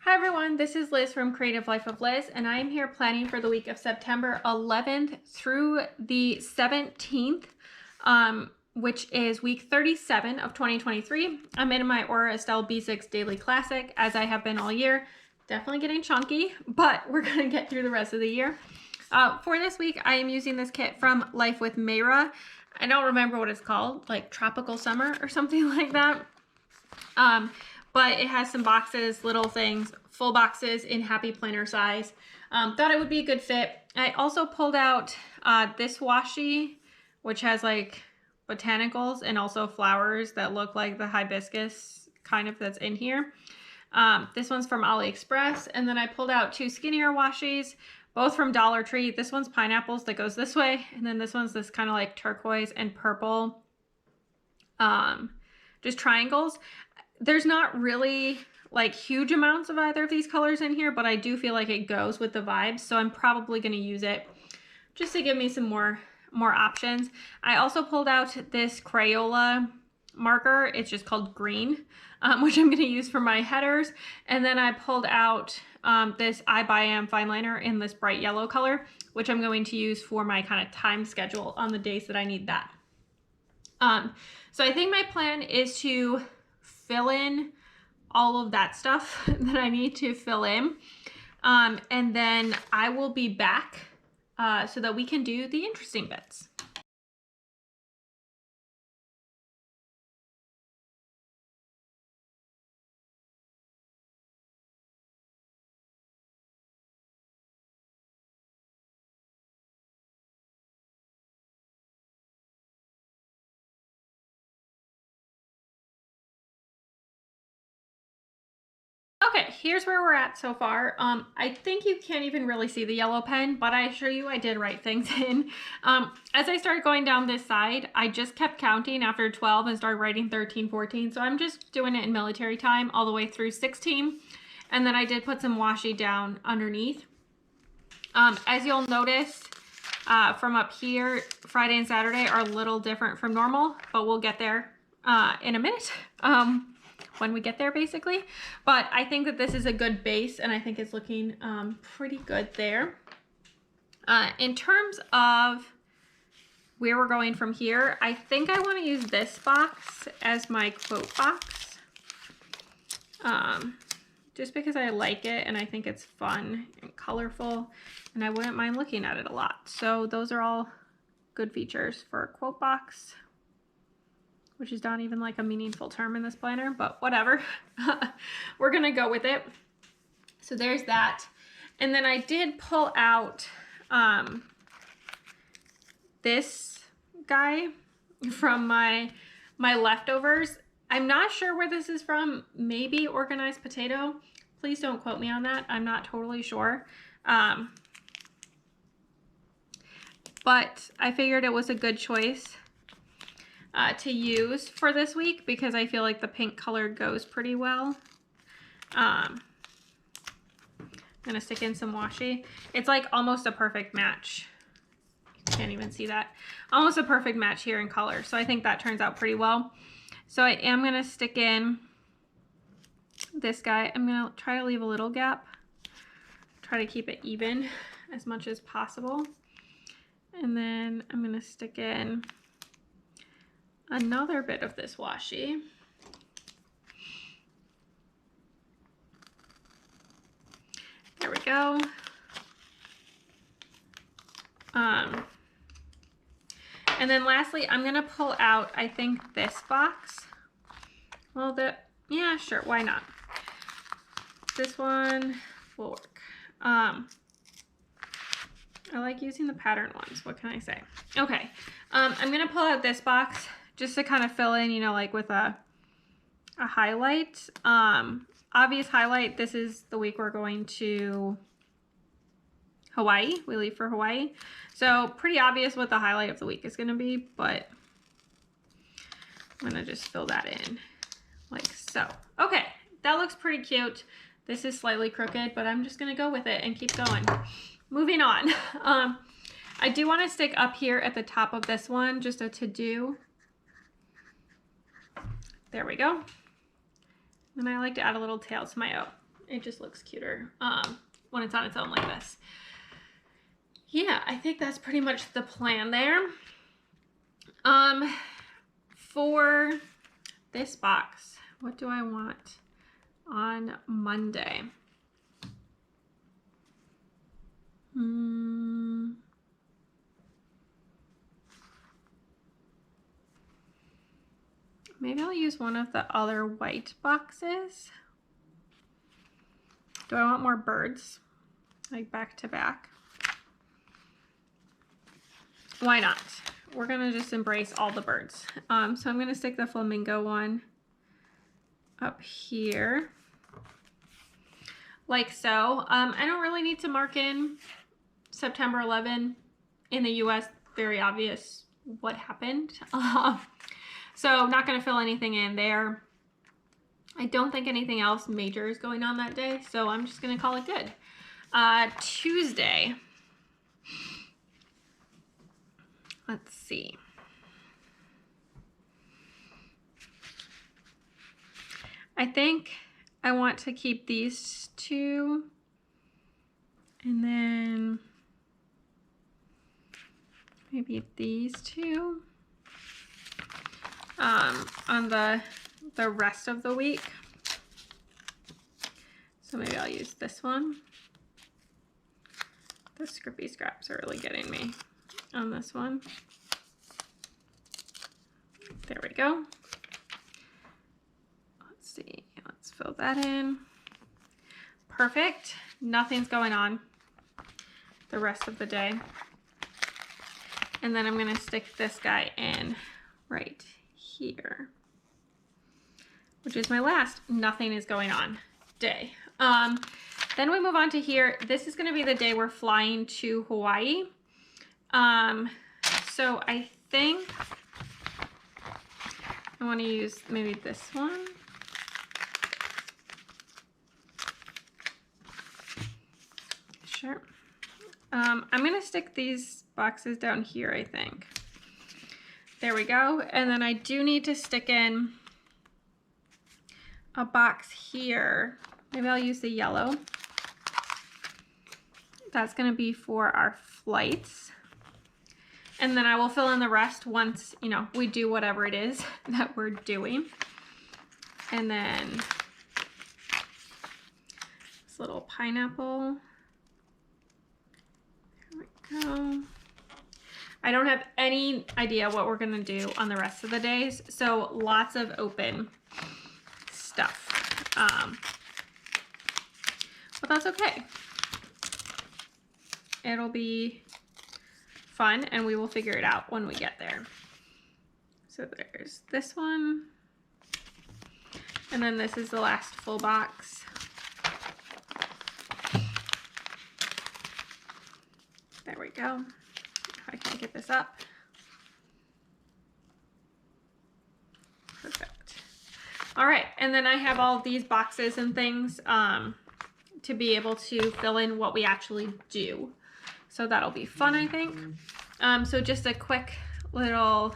Hi everyone, this is Liz from Creative Life of Liz, and I am here planning for the week of September 11th through the 17th, which is week 37 of 2023. I'm in my Aura Estelle B6 Daily Classic, as I have been all year. Definitely getting chunky, but we're going to get through the rest of the year. For this week, I am using this kit from Life with Mayra. I don't remember what it's called, like Tropical Summer or something like that. But it has some boxes, little things, full boxes in happy planner size. Thought it would be a good fit. I also pulled out this washi, which has like botanicals and also flowers that look like the hibiscus kind of that's in here. This one's from AliExpress. And then I pulled out two skinnier washies, both from Dollar Tree. This one's pineapples that goes this way. And then this one's this kind of like turquoise and purple, just triangles. There's not really like huge amounts of either of these colors in here, but I do feel like it goes with the vibes. So I'm probably going to use it just to give me some more options. I also pulled out this Crayola marker. It's just called green, which I'm going to use for my headers. And then I pulled out this I By Am fine liner in this bright yellow color, which I'm going to use for my kind of time schedule on the days that I need that. So I think my plan is to fill in all of that stuff that I need to fill in. And then I will be back so that we can do the interesting bits. Okay, here's where we're at so far. I think you can't even really see the yellow pen, but I assure you I did write things in. As I started going down this side, I just kept counting after 12 and started writing 13, 14. So I'm just doing it in military time all the way through 16. And then I did put some washi down underneath. As you'll notice from up here, Friday and Saturday are a little different from normal, but we'll get there in a minute. When we get there basically, but I think that this is a good base and I think it's looking pretty good there. In terms of where we're going from here, I think I want to use this box as my quote box, just because I like it and I think it's fun and colorful and I wouldn't mind looking at it a lot. So those are all good features for a quote box, which is not even like a meaningful term in this planner, but whatever. We're gonna go with it. So there's that. And then I did pull out this guy from my leftovers. I'm not sure where this is from, maybe Organized Potato. Please don't quote me on that. I'm not totally sure. But I figured it was a good choice to use for this week because I feel like the pink color goes pretty well. I'm gonna stick in some washi. It's like almost a perfect match. You can't even see that. Almost a perfect match here in color. So I think that turns out pretty well. So I am gonna stick in this guy. I'm gonna try to leave a little gap. Try to keep it even as much as possible. And then I'm gonna stick in another bit of this washi. There we go. And then lastly, I'm gonna pull out, I think, this box. Well, yeah, sure, why not? This one will work. I like using the pattern ones. What can I say? Okay, I'm gonna pull out this box just to kind of fill in, you know, like with a highlight. Obvious highlight, this is the week we're going to Hawaii. We leave for Hawaii. So pretty obvious what the highlight of the week is gonna be, but I'm gonna just fill that in like so. Okay, that looks pretty cute. This is slightly crooked, but I'm just gonna go with it and keep going. Moving on. I do want to stick up here at the top of this one, just a to-do. There we go. And I like to add a little tail to my O. It just looks cuter when it's on its own like this. Yeah, I think that's pretty much the plan there. For this box, what do I want on Monday? Maybe I'll use one of the other white boxes. Do I want more birds? Like back to back? Why not? We're gonna just embrace all the birds. So I'm gonna stick the flamingo one up here. Like so. I don't really need to mark in September 11 in the US. Very obvious what happened. So I'm not gonna fill anything in there. I don't think anything else major is going on that day, so I'm just gonna call it good. Tuesday. Let's see. I think I want to keep these two, and then maybe these two on the rest of the week. So maybe I'll use this one. The scrippy scraps are really getting me on this one. There we go. Let's see, let's fill that in. Perfect. Nothing's going on the rest of the day. And then I'm gonna stick this guy in right here, which is my last nothing is going on day. Then we move on to here. This is gonna be the day we're flying to Hawaii. So I think I want to use maybe this one. Sure. I'm going to stick these boxes down here, I think. There we go. And then I do need to stick in a box here. Maybe I'll use the yellow. That's going to be for our flights. And then I will fill in the rest once, you know, we do whatever it is that we're doing. And then this little pineapple. There we go. I don't have any idea what we're gonna do on the rest of the days, so lots of open stuff. But that's okay. It'll be fun, and we will figure it out when we get there. So there's this one, and then this is the last full box. There we go. If I can get this up. Perfect. All right, and then I have all of these boxes and things to be able to fill in what we actually do. So that'll be fun, I think. So just a quick little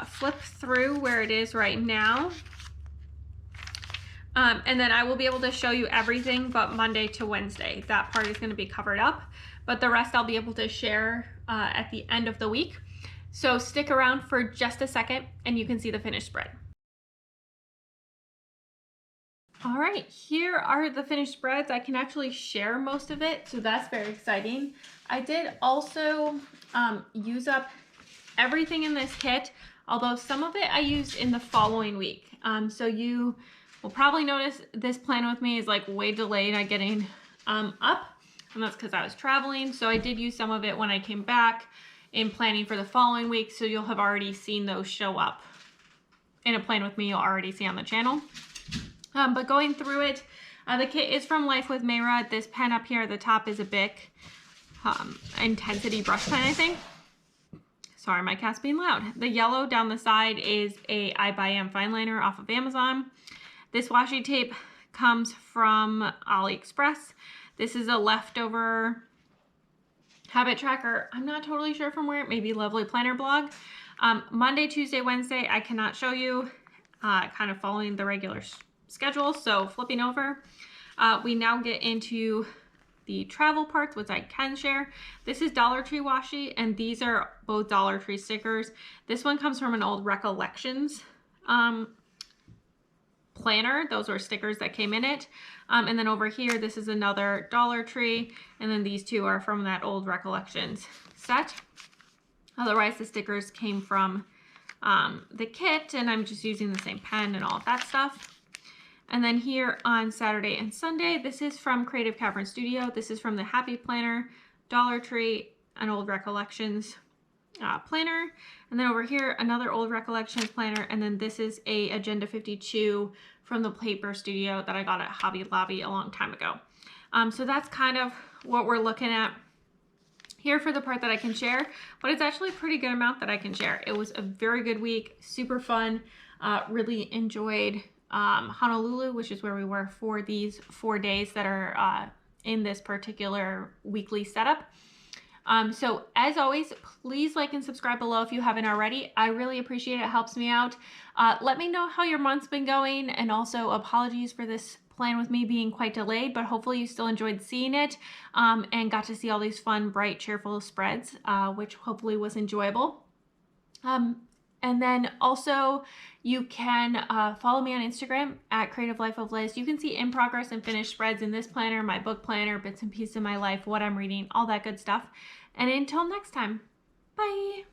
flip through where it is right now. And then I will be able to show you everything but Monday to Wednesday. That part is going to be covered up, but the rest I'll be able to share at the end of the week. So stick around for just a second and you can see the finished spread. All right, here are the finished spreads. I can actually share most of it, so that's very exciting. I did also use up everything in this kit, although some of it I used in the following week. So you will probably notice this plan with me is like way delayed on getting up, and that's because I was traveling. So I did use some of it when I came back in planning for the following week, so you'll have already seen those show up in a plan with me you'll already see on the channel. But going through it, the kit is from Life with Mayra. This pen up here at the top is a Bic Intensity brush pen, I think. Sorry, my cat's being loud. The yellow down the side is a I by Am fine liner off of Amazon. This washi tape comes from AliExpress. This is a leftover Habit tracker, I'm not totally sure from where, maybe Lovely Planner blog. Monday, Tuesday, Wednesday, I cannot show you, kind of following the regular schedule. So flipping over, we now get into the travel parts, which I can share. This is Dollar Tree washi, and these are both Dollar Tree stickers. This one comes from an old Recollections planner. Those were stickers that came in it. And then over here, this is another Dollar Tree. And then these two are from that old Recollections set. Otherwise, the stickers came from the kit, and I'm just using the same pen and all of that stuff. And then here on Saturday and Sunday, this is from Creative Cavern Studio. This is from the Happy Planner, Dollar Tree, an old Recollections planner. And then over here, another old Recollections planner. And then this is a Agenda 52 from the Paper Studio that I got at Hobby Lobby a long time ago. So that's kind of what we're looking at here for the part that I can share, but it's actually a pretty good amount that I can share. It was a very good week, super fun, really enjoyed Honolulu, which is where we were for these 4 days that are in this particular weekly setup. So as always, please like and subscribe below if you haven't already. I really appreciate it. It helps me out. Let me know how your month's been going, and also apologies for this plan with me being quite delayed, but hopefully you still enjoyed seeing it and got to see all these fun, bright, cheerful spreads, which hopefully was enjoyable. And then also you can follow me on Instagram at Creative Life of Liz. You can see in progress and finished spreads in this planner, my book planner, bits and pieces of my life, what I'm reading, all that good stuff. And until next time, bye.